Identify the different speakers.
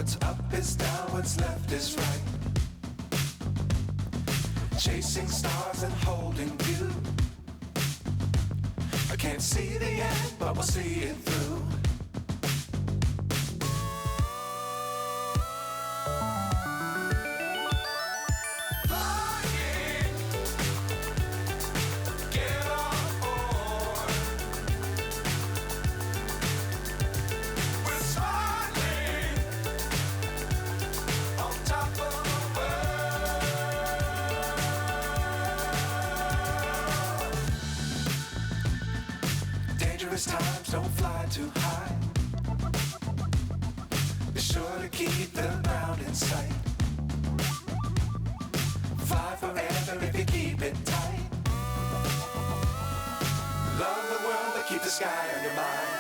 Speaker 1: What's up is down, what's left is right. Chasing stars and holding you. I can't see the end, but we'll see it through. Times don't fly too high. Be sure to keep the ground in sight. Fly forever if you keep it tight. Love the world but keep the sky on your mind.